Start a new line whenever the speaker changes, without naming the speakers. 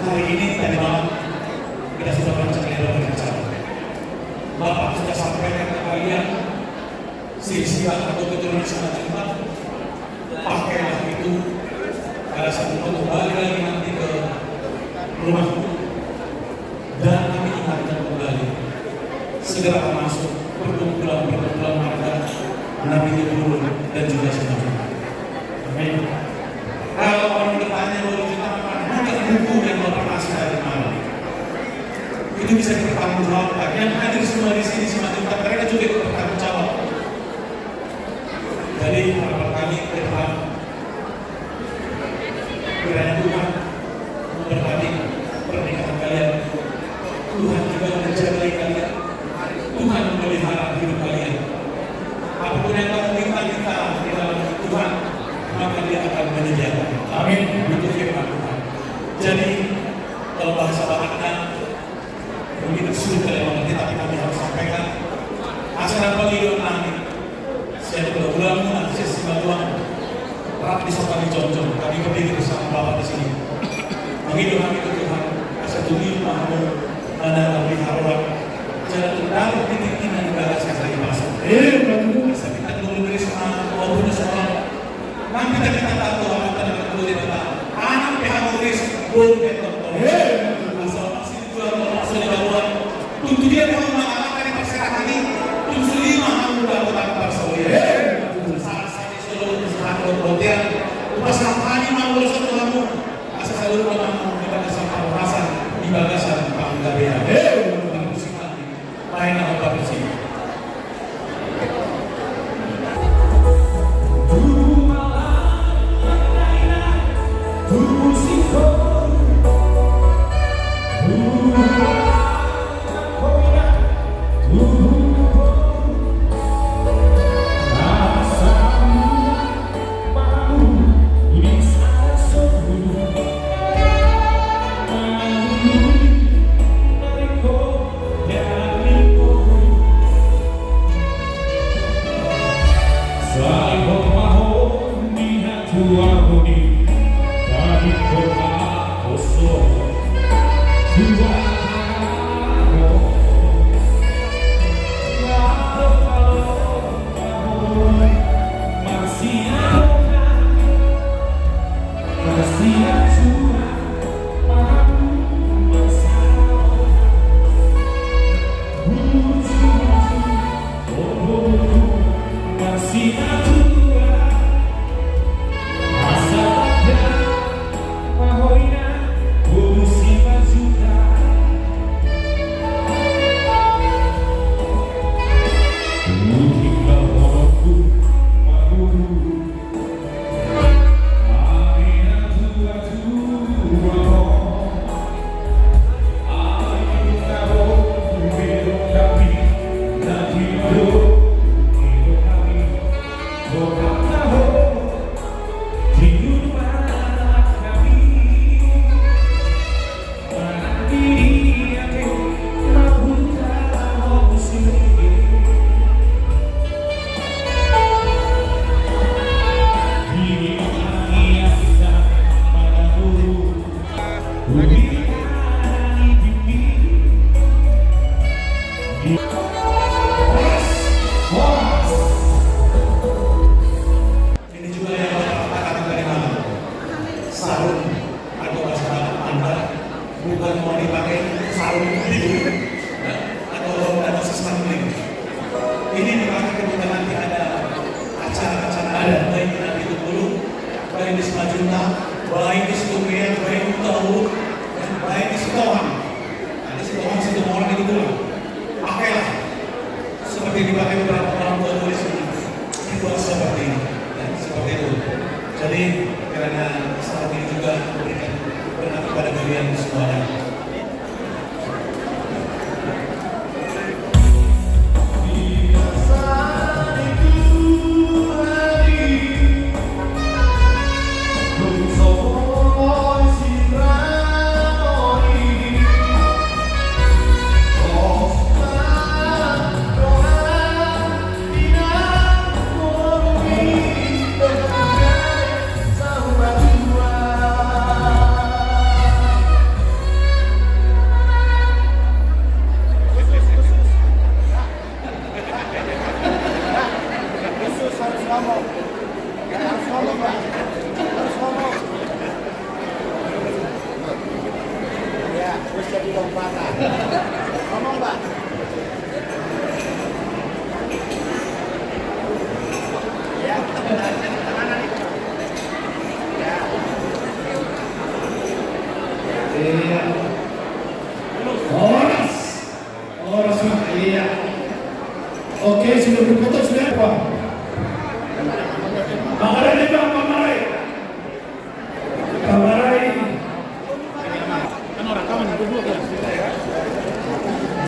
hari ini tadi malam kita sudah berencana berbicara. Bapak sudah sampaikan ke kalian silsilah atau keturunan Simatujuntak, pakailah itu pada saat itu kembali lagi nanti ke rumah dan kami ingatkan kembali segera masuk perkumpulan warga Nabi Ibrahim dan juga Simatujuntak. Amin. Kalau orang bertanya bahwa kita bukan buku yang Bapak kasih dari mana, itu bisa dipertanggungjawabkan. Yang hadir semua di sini Simatujuntak, mereka juga bertanggung jawab. Jadi harapan kami ke depan, kiranya Tuhan memberkati pernikahan kalian, Tuhan juga menjaga kalian, Tuhan memelihara hidup kalian. Apapun yang kamu minta di dalam Tuhan, maka Dia akan menyediakan. Amin. Itu firman Tuhan. Jadi kalau bahasa bahatnya begitu sulit kalian mengerti, tapi kami harus sampaikan acara penghidupan nanti. Saya berbulan-bulan sesi bantuan rapi kami contoh, kami berdiri bersama Bapak di sini. Menghidup kami ke Tuhan, asal Tuhan Mahamu, mana kami harap jalan terdapat titik ini dan ibadah saya pasang. Bisa kita dulu dari semangat, maupun semangat. Nanti kita tahu apa kita dapat dulu di mata. Anak pihak tulis, boleh betul. Asal masih dijual, masih dijual. Untuk dia tahu anak dari masyarakat ini, untuk lima kamu dapat apa saudara. Saat saya selalu bersama kemudian, pasal hari malu satu kamu, asal selalu kamu kita bersama pasal di bagasan Panggabea. Lain apa bersih.
Iya. Horas. Horas Pak. Iya. Oke, sudah berfoto sudah Pak.